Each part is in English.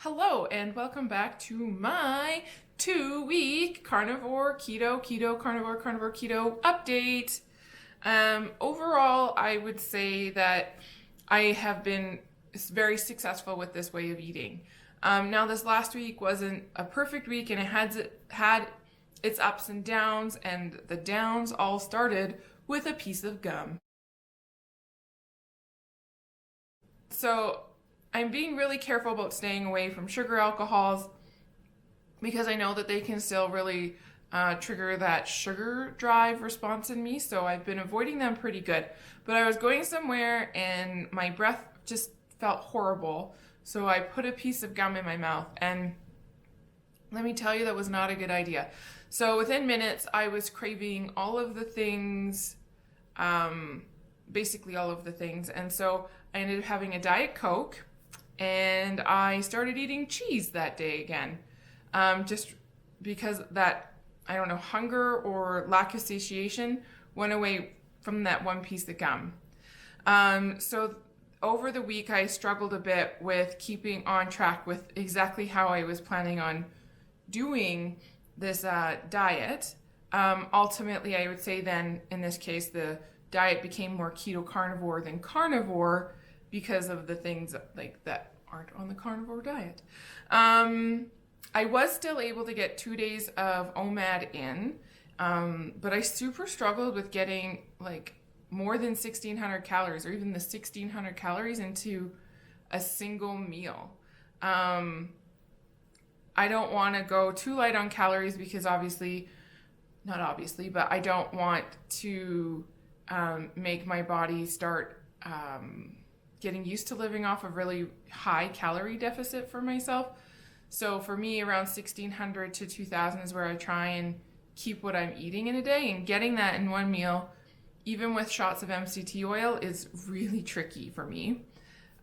Hello and welcome back to my 2-week Carnivore Keto Carnivore Keto update. Overall, I would say that I have been very successful with this way of eating. Now, this last week wasn't a perfect week, and it had its ups and downs, and the downs all started with a piece of gum. So I'm being really careful about staying away from sugar alcohols because I know that they can still really trigger that sugar drive response in me. So I've been avoiding them pretty good. But I was going somewhere and my breath just felt horrible. So I put a piece of gum in my mouth, and let me tell you, that was not a good idea. So within minutes, I was craving all of the things, basically all of the things. And so I ended up having a Diet Coke, and I started eating cheese that day again, just because that, I don't know, hunger or lack of satiation went away from that one piece of gum. So over the week, I struggled a bit with keeping on track with exactly how I was planning on doing this diet. Ultimately, I would say then, in this case, the diet became more keto carnivore than carnivore, because of the things like that aren't on the carnivore diet. I was still able to get 2 days of OMAD in, but I super struggled with getting like more than 1,600 calories or even the 1,600 calories into a single meal. I don't want to go too light on calories because not obviously, but I don't want to make my body start getting used to living off a really high calorie deficit for myself. So for me, around 1,600 to 2,000 is where I try and keep what I'm eating in a day, and getting that in one meal, even with shots of MCT oil, is really tricky for me.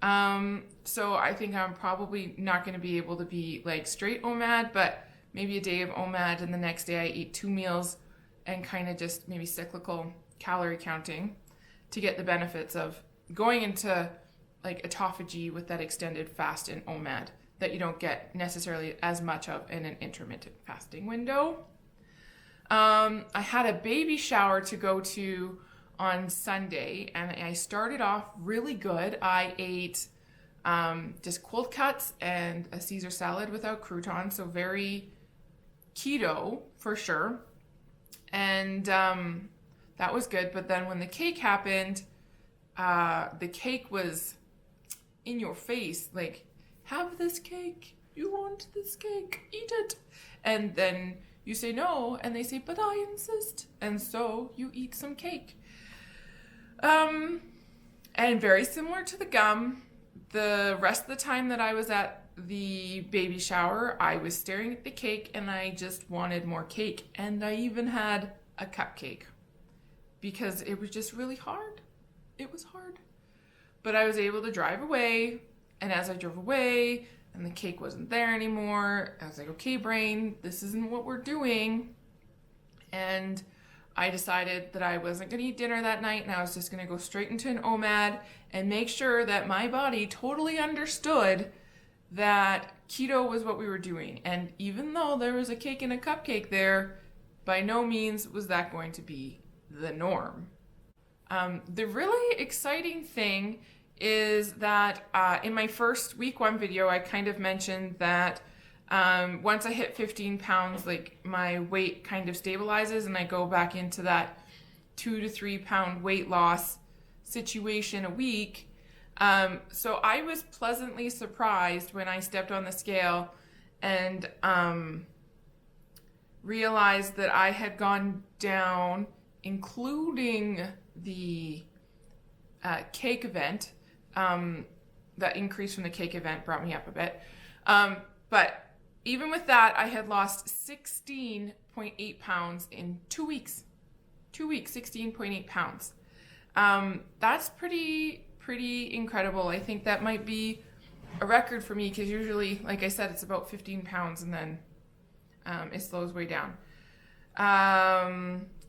So I think I'm probably not going to be able to be like straight OMAD, but maybe a day of OMAD and the next day I eat 2 meals and kind of just maybe cyclical calorie counting to get the benefits of going into like autophagy with that extended fast in OMAD that you don't get necessarily as much of in an intermittent fasting window. I had a baby shower to go to on Sunday, and I started off really good. I ate just cold cuts and a Caesar salad without croutons, so very keto for sure. And that was good. But then when the cake happened, the cake was in your face, like, have this cake, you want this cake, eat it. And then you say no, and they say, but I insist. And so you eat some cake. And very similar to the gum, the rest of the time that I was at the baby shower, I was staring at the cake and I just wanted more cake. And I even had a cupcake because it was just really hard. It was hard. But I was able to drive away, and as I drove away and the cake wasn't there anymore, I was like, okay, brain, this isn't what we're doing. And I decided that I wasn't going to eat dinner that night, and I was just going to go straight into an OMAD and make sure that my body totally understood that keto was what we were doing. And even though there was a cake and a cupcake there, by no means was that going to be the norm. The really exciting thing is that in my first week 1 video, I kind of mentioned that once I hit 15 pounds, like my weight kind of stabilizes and I go back into that 2 to 3 pound weight loss situation a week. So I was pleasantly surprised when I stepped on the scale and realized that I had gone down, including the cake event. That increase from the cake event brought me up a bit. But even with that, I had lost 16.8 pounds in 2 weeks. 2 weeks, 16.8 pounds. That's pretty incredible. I think that might be a record for me, because usually, like I said, it's about 15 pounds and then it slows way down.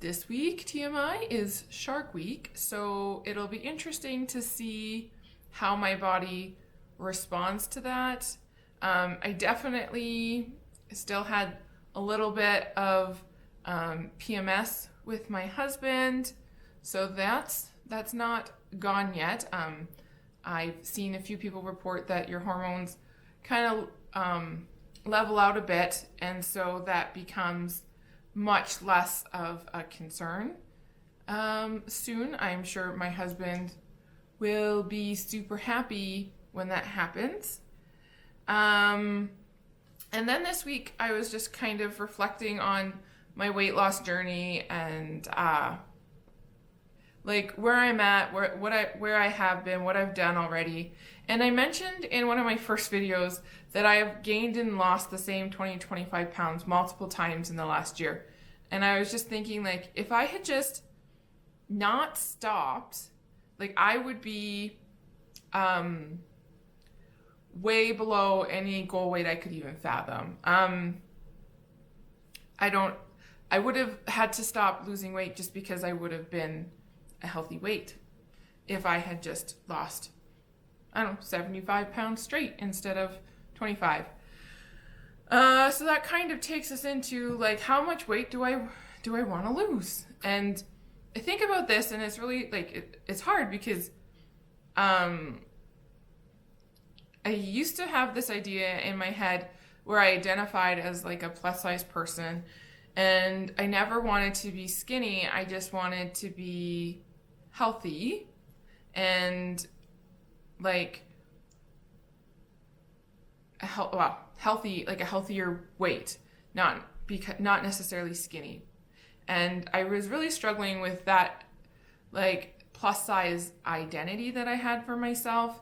This week, TMI, is Shark Week, so it'll be interesting to see how my body responds to that. I definitely still had a little bit of PMS with my husband, so that's not gone yet. I've seen a few people report that your hormones kind of level out a bit, and so that becomes much less of a concern. Soon, I'm sure my husband will be super happy when that happens. And then this week, I was just kind of reflecting on my weight loss journey and like where I'm at, where I have been, what I've done already. And I mentioned in one of my first videos that I have gained and lost the same 20-25 pounds multiple times in the last year. And I was just thinking, like, if I had just not stopped, like, I would be way below any goal weight I could even fathom. I would have had to stop losing weight just because I would have been a healthy weight if I had just lost, 75 pounds straight instead of 25. So that kind of takes us into, like, how much weight do I want to lose? And I think about this, and it's really, like, it's hard because I used to have this idea in my head where I identified as, like, a plus size person, and I never wanted to be skinny. I just wanted to be healthy and, like, healthy, like a healthier weight, not necessarily skinny. And I was really struggling with that, like, plus size identity that I had for myself.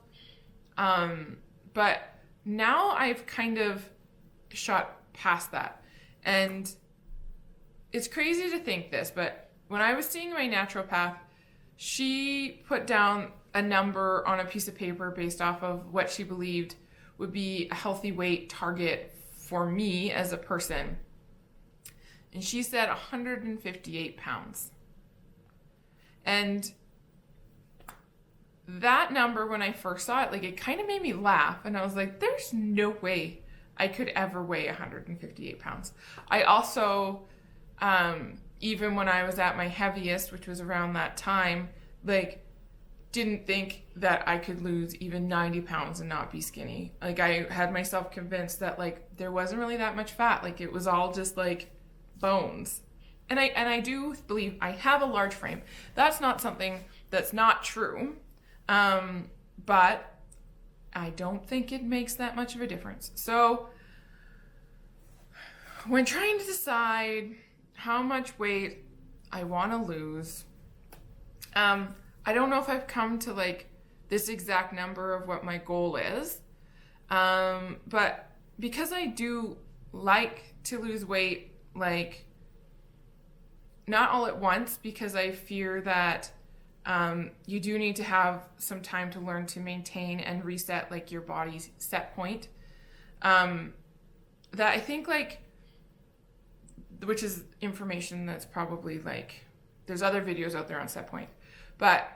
But now I've kind of shot past that. And it's crazy to think this, but when I was seeing my naturopath, she put down a number on a piece of paper based off of what she believed would be a healthy weight target for me as a person. And she said 158 pounds. And that number, when I first saw it, like, it kind of made me laugh. And I was like, there's no way I could ever weigh 158 pounds. I also, even when I was at my heaviest, which was around that time, like, didn't think that I could lose even 90 pounds and not be skinny. Like, I had myself convinced that, like, there wasn't really that much fat. Like, it was all just, like, bones. And I do believe I have a large frame. That's not something that's not true. But I don't think it makes that much of a difference. So when trying to decide how much weight I want to lose, I don't know if I've come to, like, this exact number of what my goal is. But because I do like to lose weight, like, not all at once, because I fear that you do need to have some time to learn to maintain and reset, like, your body's set point. That I think, like, which is information that's probably, like, there's other videos out there on set point. But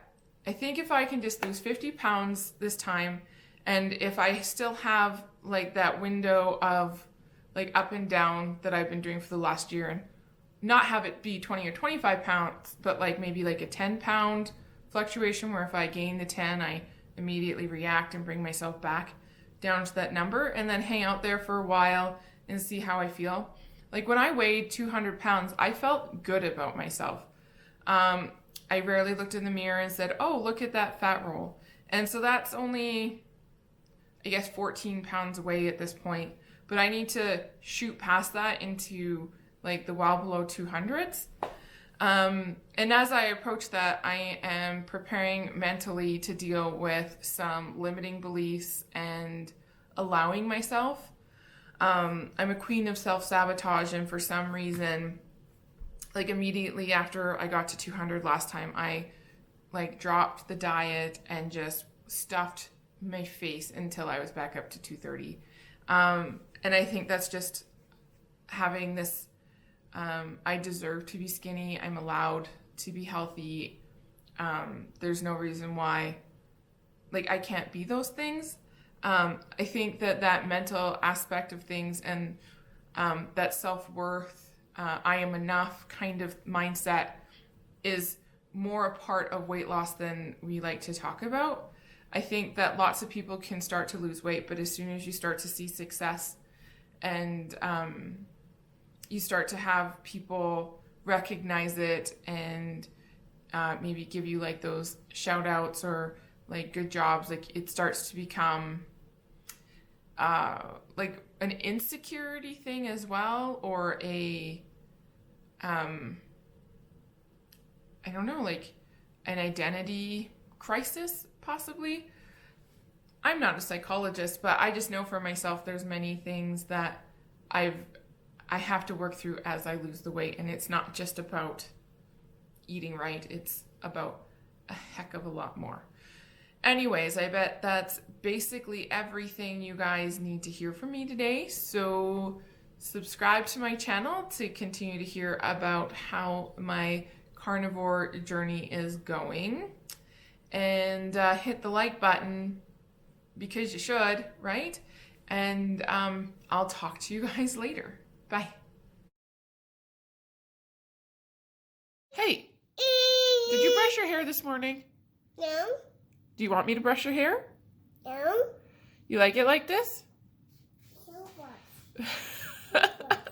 I think if I can just lose 50 pounds this time, and if I still have, like, that window of, like, up and down that I've been doing for the last year, and not have it be 20 or 25 pounds, but, like, maybe like a 10 pound fluctuation where if I gain the 10, I immediately react and bring myself back down to that number, and then hang out there for a while and see how I feel. Like, when I weighed 200 pounds, I felt good about myself. I rarely looked in the mirror and said, oh, look at that fat roll. And so that's only, I guess, 14 pounds away at this point. But I need to shoot past that into, like, the well below 200s. And as I approach that, I am preparing mentally to deal with some limiting beliefs and allowing myself. I'm a queen of self-sabotage, and for some reason, like, immediately after I got to 200 last time, I, like, dropped the diet and just stuffed my face until I was back up to 230. And I think that's just having this, I deserve to be skinny. I'm allowed to be healthy. There's no reason why, like, I can't be those things. I think that mental aspect of things and that self-worth, I am enough kind of mindset is more a part of weight loss than we like to talk about. I think that lots of people can start to lose weight, but as soon as you start to see success and you start to have people recognize it and maybe give you like those shout outs or like good jobs, like it starts to become like an insecurity thing as well, or a I don't know, like an identity crisis possibly. I'm not a psychologist, but I just know for myself there's many things that I have to work through as I lose the weight, and it's not just about eating right, it's about a heck of a lot more. Anyways, I bet that's basically everything you guys need to hear from me today. So subscribe to my channel to continue to hear about how my carnivore journey is going. And hit the like button because you should, right? And I'll talk to you guys later. Bye. Hey, did you brush your hair this morning? No. Do you want me to brush your hair? No. You like it like this? So what?